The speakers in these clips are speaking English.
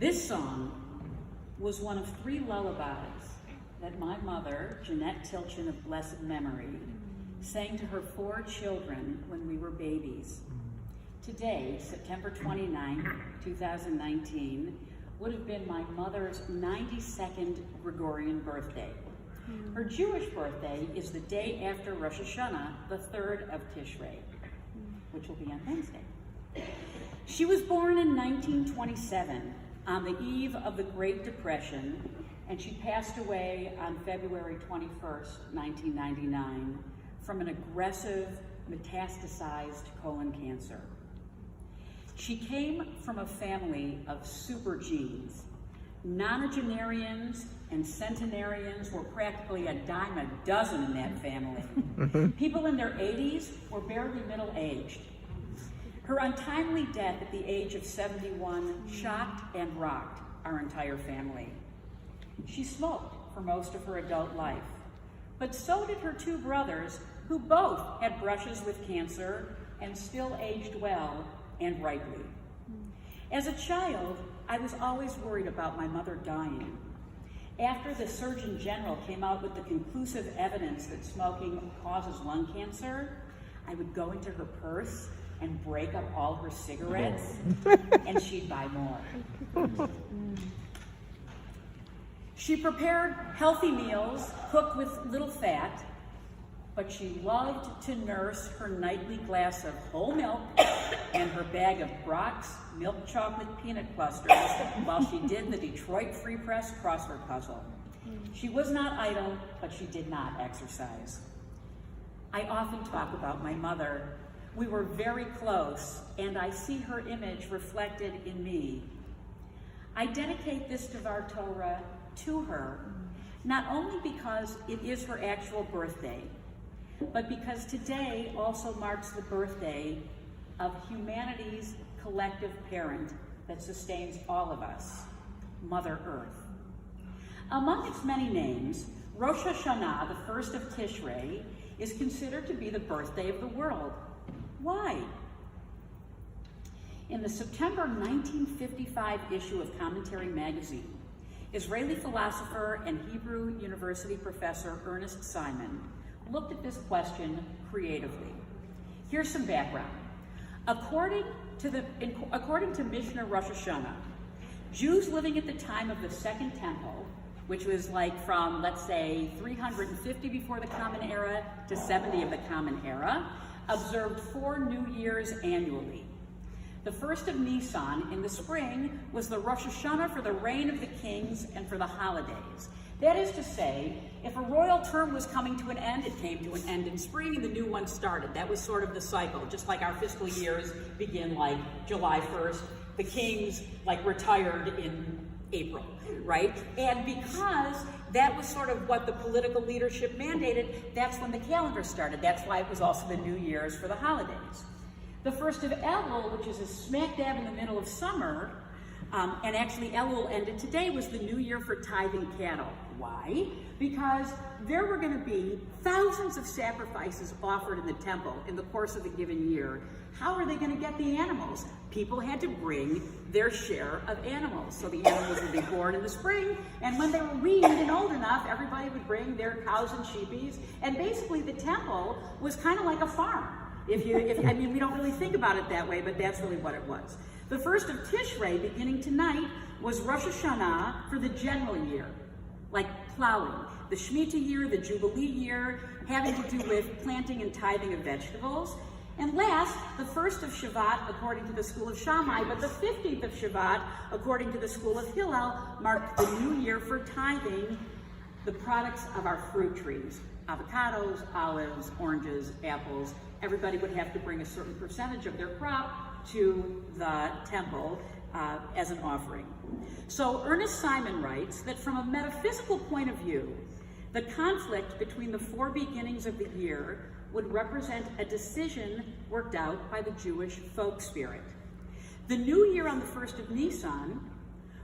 This song was one of 3 lullabies that my mother, Jeanette Tilchin of blessed memory, sang to her 4 children when we were babies. Today, September 29, 2019, would have been my mother's 92nd Gregorian birthday. Her Jewish birthday is the day after Rosh Hashannah, the 3rd of Tishrei, which will be on Wednesday. She was born in 1927 on the eve of the Great Depression, and she passed away on February 21st, 1999, from an aggressive metastasized colon cancer. She came from a family of super genes. Nonagenarians and centenarians were practically a dime a dozen in that family. People in their 80s were barely middle-aged. Her untimely death at the age of 71 shocked and rocked our entire family. She smoked for most of her adult life, but so did her 2 brothers, who both had brushes with cancer and still aged well and rightly. As a child, I was always worried about my mother dying. After the Surgeon General came out with the conclusive evidence that smoking causes lung cancer, I would go into her purse and break up all her cigarettes, and she'd buy more. She prepared healthy meals, cooked with little fat, but she loved to nurse her nightly glass of whole milk and her bag of Brock's milk chocolate peanut clusters while she did the Detroit Free Press crossword puzzle. She was not idle, but she did not exercise. I often talk about my mother. We were very close, and I see her image reflected in me. I dedicate this Devar Torah to her, not only because it is her actual birthday, but because today also marks the birthday of humanity's collective parent that sustains all of us, Mother Earth. Among its many names, Rosh Hashannah, the 1st of Tishrei, is considered to be the birthday of the world. Why? In the September 1955 issue of Commentary magazine, Israeli philosopher and Hebrew University professor Ernest Simon looked at this question creatively. Here's some background. According to Mishnah Rosh Hashannah, Jews living at the time of the Second Temple, which was like from, let's say, 350 before the Common Era to 70 of the Common Era, observed 4 new years annually. The 1st of Nisan in the spring was the Rosh Hashannah for the reign of the kings and for the holidays. That is to say, if a royal term was coming to an end, it came to an end in spring and the new one started. That was sort of the cycle, just like our fiscal years begin like July 1st. The kings like retired in April, right? And because that was sort of what the political leadership mandated, that's when the calendar started. That's why it was also the New Year's for the holidays. The 1st of Elul, which is a smack dab in the middle of summer, and actually Elul ended today, was the New Year for tithing cattle. Why? Because there were going to be thousands of sacrifices offered in the temple in the course of a given year. How are they going to get the animals? People had to bring their share of animals. So the animals would be born in the spring, and when they were weaned and old enough, everybody would bring their cows and sheepies, and basically the temple was kind of like a farm. I mean, we don't really think about it that way, but that's really what it was. The 1st of Tishrei, beginning tonight, was Rosh Hashannah for the general year, like plowing. The Shemitah year, the Jubilee year, having to do with planting and tithing of vegetables. And last, the 1st of Shevat, according to the school of Shammai, but the 15th of Shevat, according to the school of Hillel, marked the new year for tithing the products of our fruit trees. Avocados, olives, oranges, apples. Everybody would have to bring a certain percentage of their crop to the temple as an offering. So Ernest Simon writes that from a metaphysical point of view, the conflict between the 4 beginnings of the year would represent a decision worked out by the Jewish folk spirit. The new year on the 1st of Nisan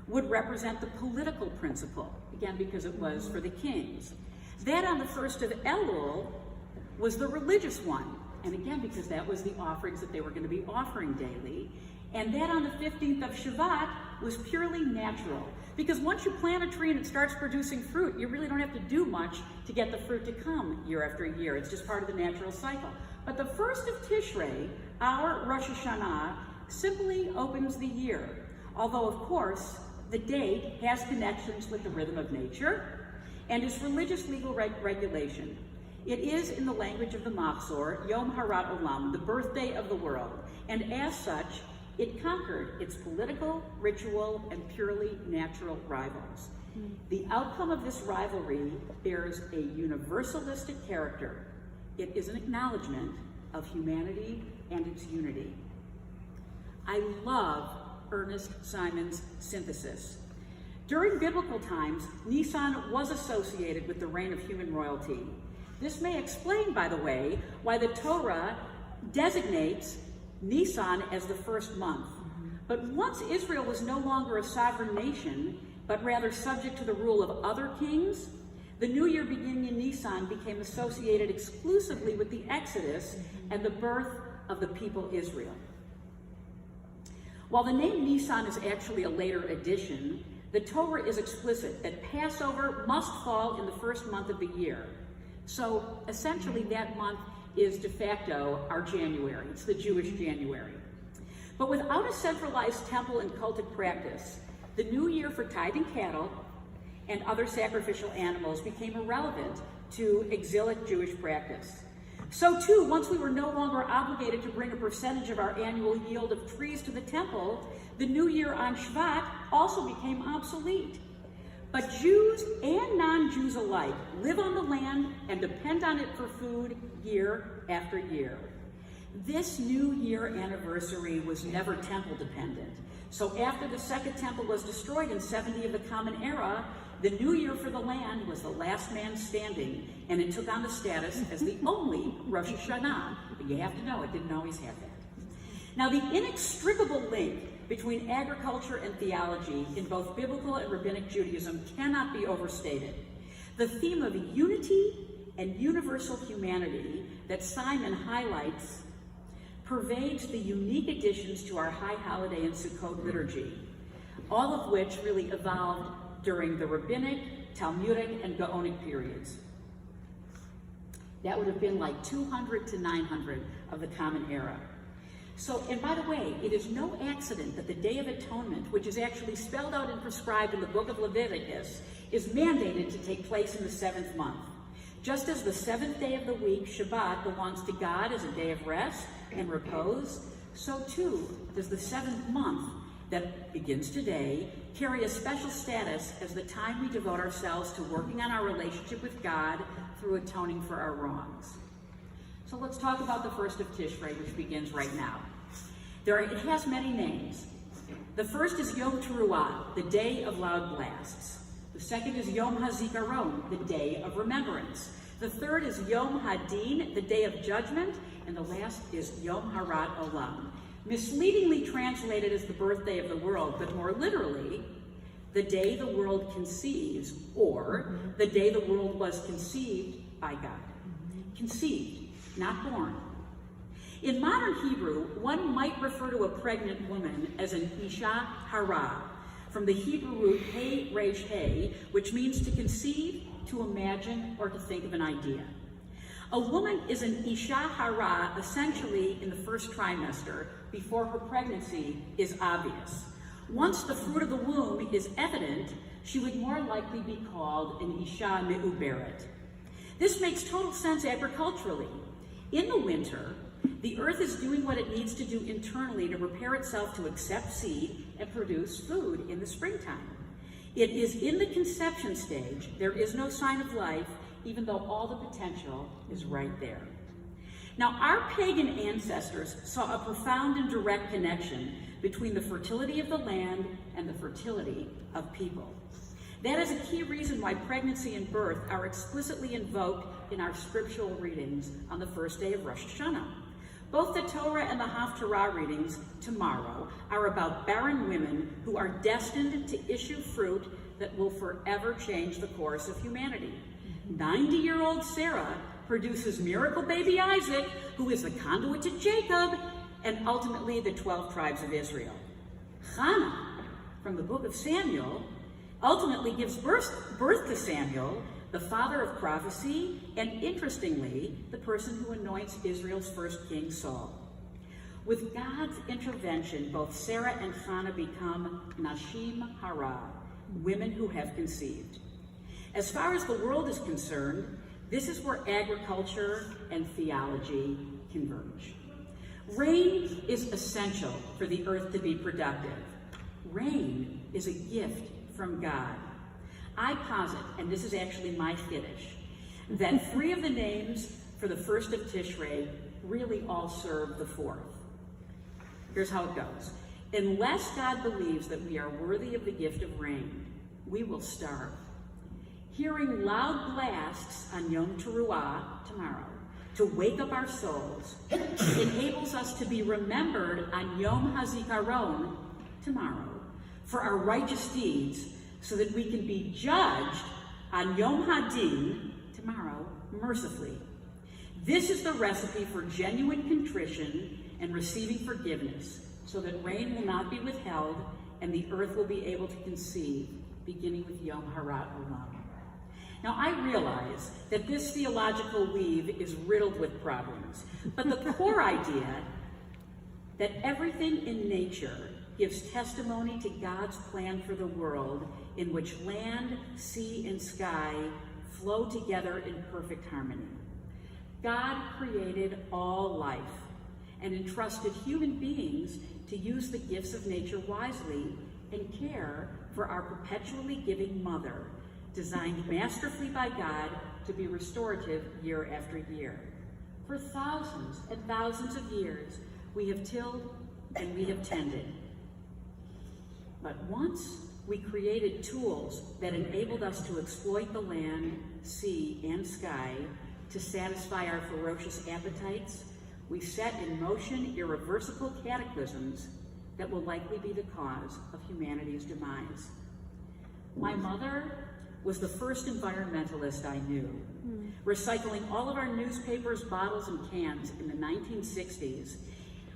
would represent the political principle, again because it was for the kings. That on the 1st of Elul was the religious one, and again because that was the offerings that they were going to be offering daily. And that on the 15th of Shvat was purely natural. Because once you plant a tree and it starts producing fruit, you really don't have to do much to get the fruit to come year after year. It's just part of the natural cycle. But the first of Tishrei, our Rosh Hashannah, simply opens the year. Although, of course, the date has connections with the rhythm of nature and is religious legal regulation. It is, in the language of the Machzor, Yom Harat Olam, the birthday of the world, and as such, it conquered its political, ritual, and purely natural rivals. The outcome of this rivalry bears a universalistic character. It is an acknowledgement of humanity and its unity. I love Ernest Simon's synthesis. During biblical times, Nisan was associated with the reign of human royalty. This may explain, by the way, why the Torah designates Nisan as the first month. But once Israel was no longer a sovereign nation, but rather subject to the rule of other kings, the new year beginning in Nisan became associated exclusively with the Exodus and the birth of the people Israel. While the name Nisan is actually a later addition, the Torah is explicit that Passover must fall in the first month of the year. So essentially that month is de facto our January. It's the Jewish January. But without a centralized temple and cultic practice, the new year for tithing cattle and other sacrificial animals became irrelevant to exilic Jewish practice. So too, once we were no longer obligated to bring a percentage of our annual yield of trees to the temple, the new year on Shvat also became obsolete. But Jews and non-Jews alike live on the land and depend on it for food year after year. This new year anniversary was never temple dependent. So after the second temple was destroyed in 70 of the Common Era, the new year for the land was the last man standing, and it took on the status as the only Rosh Hashannah. But you have to know, it didn't always have that. Now, the inextricable link between agriculture and theology in both biblical and rabbinic Judaism cannot be overstated. The theme of unity and universal humanity that Simon highlights pervades the unique additions to our high holiday and Sukkot liturgy, all of which really evolved during the rabbinic, Talmudic, and Gaonic periods. That would have been like 200 to 900 of the Common Era. So, and by the way, it is no accident that the Day of Atonement, which is actually spelled out and prescribed in the book of Leviticus, is mandated to take place in the 7th month. Just as the 7th day of the week, Shabbat, belongs to God as a day of rest and repose, so too does the 7th month that begins today carry a special status as the time we devote ourselves to working on our relationship with God through atoning for our wrongs. So let's talk about the first of Tishrei, which begins right now. It has many names. The first is Yom Teruah, the day of loud blasts. The second is Yom HaZikaron, the day of remembrance. The third is Yom Hadin, the day of judgment. And the last is Yom Harat Olam, misleadingly translated as the birthday of the world, but more literally, the day the world conceives, or the day the world was conceived by God. Conceived, not born. In modern Hebrew, one might refer to a pregnant woman as an Isha Hara, from the Hebrew root He Resh He, which means to conceive, to imagine, or to think of an idea. A woman is an Isha Hara essentially in the first trimester, before her pregnancy is obvious. Once the fruit of the womb is evident, she would more likely be called an Isha Me'uberet. This makes total sense agriculturally. In the winter, the earth is doing what it needs to do internally to prepare itself to accept seed and produce food in the springtime. It is in the conception stage. There is no sign of life, even though all the potential is right there. Now, our pagan ancestors saw a profound and direct connection between the fertility of the land and the fertility of people. That is a key reason why pregnancy and birth are explicitly invoked in our scriptural readings on the first day of Rosh Hashannah. Both the Torah and the Haftarah readings tomorrow are about barren women who are destined to issue fruit that will forever change the course of humanity. 90-year-old Sarah produces miracle baby Isaac, who is the conduit to Jacob, and ultimately the 12 tribes of Israel. Hannah, from the book of Samuel, ultimately gives birth to Samuel, the father of prophecy, and interestingly, the person who anoints Israel's first king, Saul. With God's intervention, both Sarah and Hannah become Nashim Hara, women who have conceived. As far as the world is concerned, this is where agriculture and theology converge. Rain is essential for the earth to be productive. Rain is a gift from God. I posit, and this is actually my Kiddush, that 3 of the names for the first of Tishrei really all serve the 4th. Here's how it goes. Unless God believes that we are worthy of the gift of rain, we will starve. Hearing loud blasts on Yom Teruah, tomorrow, to wake up our souls, enables us to be remembered on Yom HaZikaron, tomorrow, for our righteous deeds, so that we can be judged on Yom HaDin, tomorrow, mercifully. This is the recipe for genuine contrition and receiving forgiveness, so that rain will not be withheld and the earth will be able to conceive, beginning with Yom Harat Olam. Now, I realize that this theological weave is riddled with problems, but the core idea that everything in nature gives testimony to God's plan for the world, in which land, sea, and sky flow together in perfect harmony. God created all life and entrusted human beings to use the gifts of nature wisely and care for our perpetually giving mother, designed masterfully by God to be restorative year after year. For thousands and thousands of years, we have tilled and we have tended. But once we created tools that enabled us to exploit the land, sea, and sky to satisfy our ferocious appetites, we set in motion irreversible cataclysms that will likely be the cause of humanity's demise. My mother was the first environmentalist I knew, recycling all of our newspapers, bottles, and cans in the 1960s.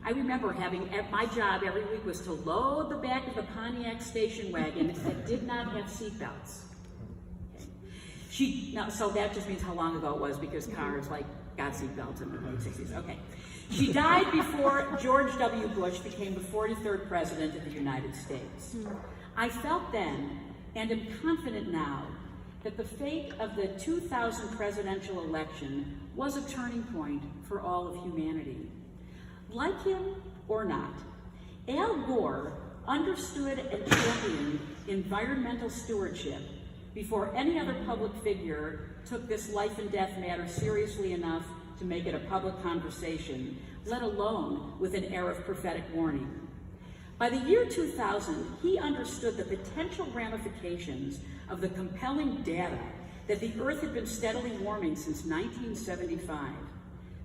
I remember having, my job every week was to load the back of the Pontiac station wagon that did not have seatbelts. So that just means how long ago it was, because cars got seatbelts in the late 60s. Okay. She died before George W. Bush became the 43rd president of the United States. I felt then, and am confident now, that the fate of the 2000 presidential election was a turning point for all of humanity. Like him or not, Al Gore understood and championed environmental stewardship before any other public figure took this life and death matter seriously enough to make it a public conversation, let alone with an air of prophetic warning. By the year 2000, he understood the potential ramifications of the compelling data that the Earth had been steadily warming since 1975.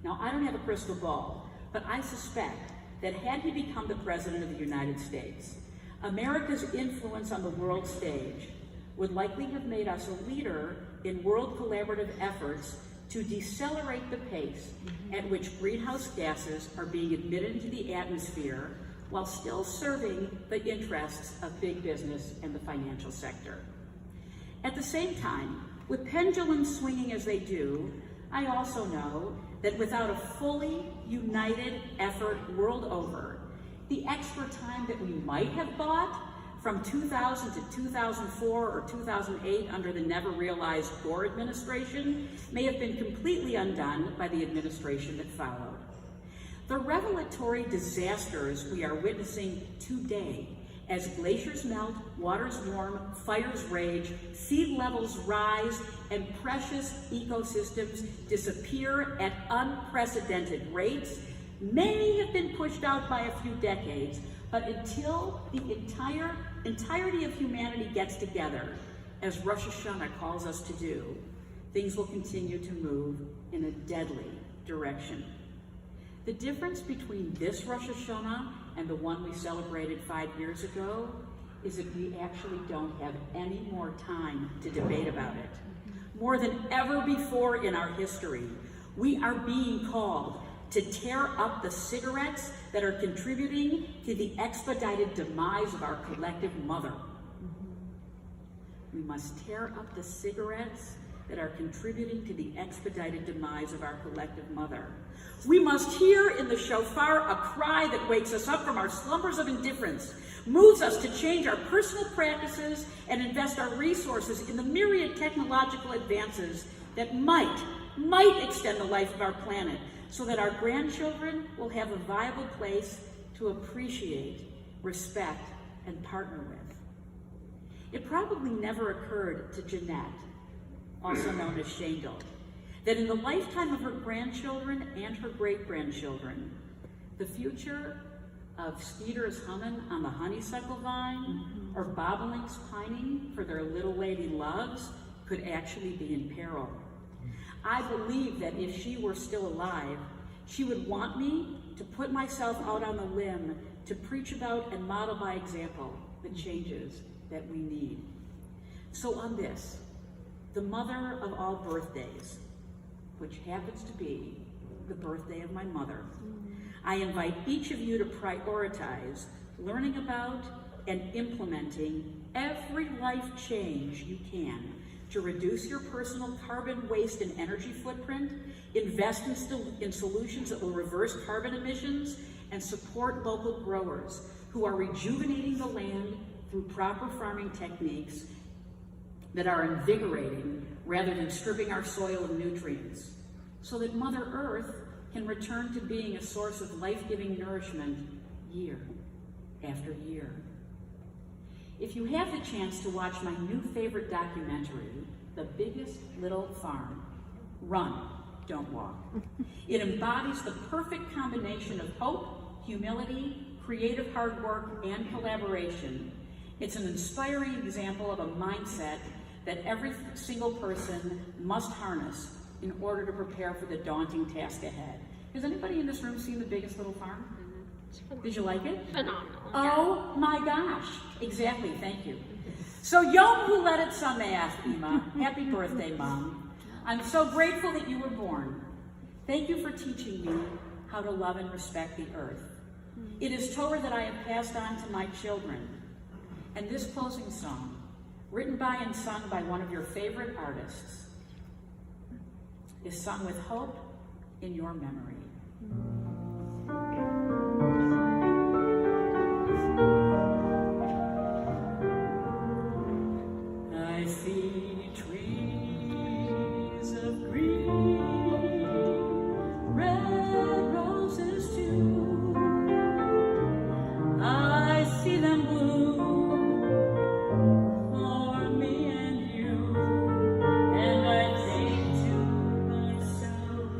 Now, I don't have a crystal ball, but I suspect that had he become the President of the United States, America's influence on the world stage would likely have made us a leader in world collaborative efforts to decelerate the pace at which greenhouse gases are being admitted into the atmosphere while still serving the interests of big business and the financial sector. At the same time, with pendulums swinging as they do, I also know that without a fully united effort world over, the extra time that we might have bought from 2000 to 2004 or 2008 under the never-realized Gore administration may have been completely undone by the administration that followed. The revelatory disasters we are witnessing today, as glaciers melt, waters warm, fires rage, sea levels rise, and precious ecosystems disappear at unprecedented rates, may have been pushed out by a few decades, but until the entirety of humanity gets together, as Rosh Hashannah calls us to do, things will continue to move in a deadly direction. The difference between this Rosh Hashannah and the one we celebrated 5 years ago is that we actually don't have any more time to debate about it. More than ever before in our history, we are being called to tear up the cigarettes that are contributing to the expedited demise of our collective mother. We must tear up the cigarettes that are contributing to the expedited demise of our collective mother. We must hear in the shofar a cry that wakes us up from our slumbers of indifference, moves us to change our personal practices, and invest our resources in the myriad technological advances that might extend the life of our planet, so that our grandchildren will have a viable place to appreciate, respect, and partner with. It probably never occurred to Jeanette, also known as Shandel, that in the lifetime of her grandchildren and her great-grandchildren, the future of Skeeter's humming on the honeysuckle vine or bobolinks pining for their little lady loves could actually be in peril. I believe that if she were still alive, she would want me to put myself out on the limb to preach about and model by example the changes that we need. So on this, the mother of all birthdays, which happens to be the birthday of my mother, I invite each of you to prioritize learning about and implementing every life change you can to reduce your personal carbon waste and energy footprint, invest in solutions that will reverse carbon emissions, and support local growers who are rejuvenating the land through proper farming techniques that are invigorating rather than stripping our soil of nutrients, so that Mother Earth can return to being a source of life-giving nourishment year after year. If you have the chance to watch my new favorite documentary, The Biggest Little Farm, run, don't walk. It embodies the perfect combination of hope, humility, creative hard work, and collaboration. It's an inspiring example of a mindset that every single person must harness in order to prepare for the daunting task ahead. Has anybody in this room seen The Biggest Little Farm? Did you like it? Phenomenal. Oh my gosh. Exactly, thank you. So Yom Huledet Sameach, Ima. Happy birthday, Mom. I'm so grateful that you were born. Thank you for teaching me how to love and respect the earth. It is Torah that I have passed on to my children. And this closing song, written by and sung by one of your favorite artists, is sung with hope in your memory. I see trees of green, red roses too. I see them bloom for me and you, and I think to myself,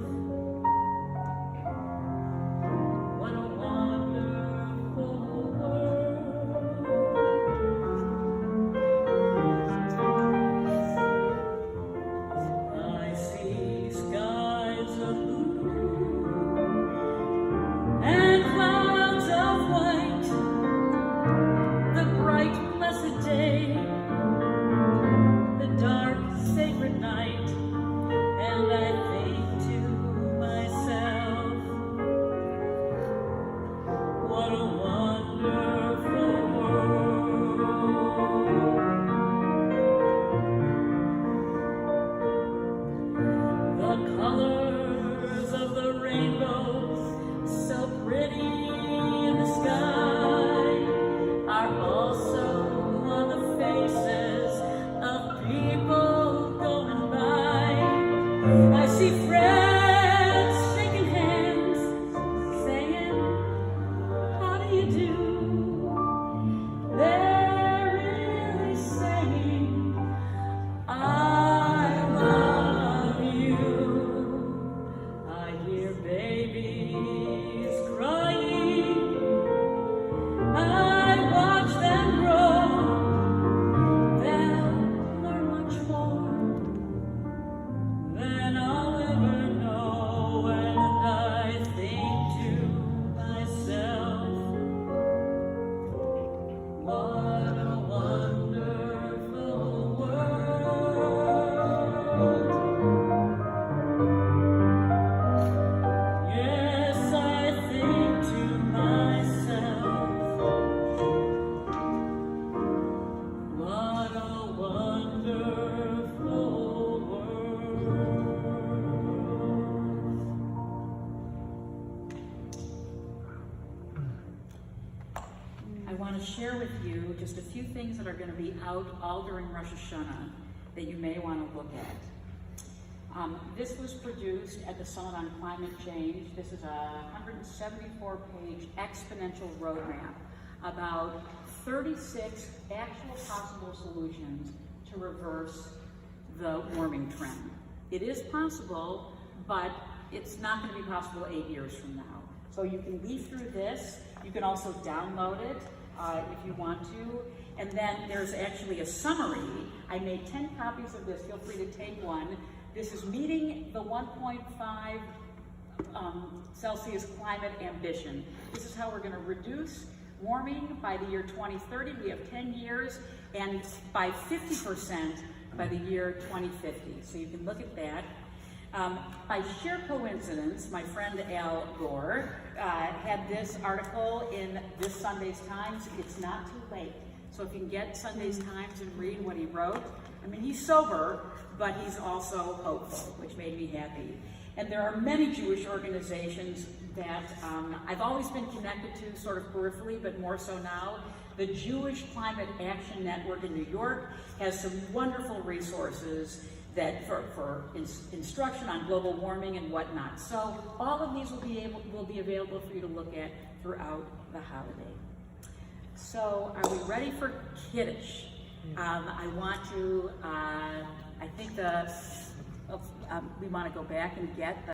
I want to share with you just a few things that are going to be out all during Rosh Hashannah that you may want to look at. This was produced at the Summit on Climate Change. This is a 174-page exponential roadmap about 36 actual possible solutions to reverse the warming trend. It is possible, but it's not going to be possible 8 years from now. So you can leaf through this. You can also download it if you want to. And then there's actually a summary. I made 10 copies of this. Feel free to take one. This is meeting the 1.5 Celsius climate ambition. This is how we're going to reduce warming by the year 2030. We have 10 years, and by 50% by the year 2050. So you can look at that. By sheer coincidence, my friend Al Gore had this article in this Sunday's Times. It's not too late. So if you can get Sunday's Times and read what he wrote, I mean, he's sober, but he's also hopeful, which made me happy. And there are many Jewish organizations that I've always been connected to, sort of peripherally, but more so now. The Jewish Climate Action Network in New York has some wonderful resources that for instruction on global warming and whatnot. So all of these will be available for you to look at throughout the holiday. So are we ready for Kiddush? I want to, I think we want to go back and get the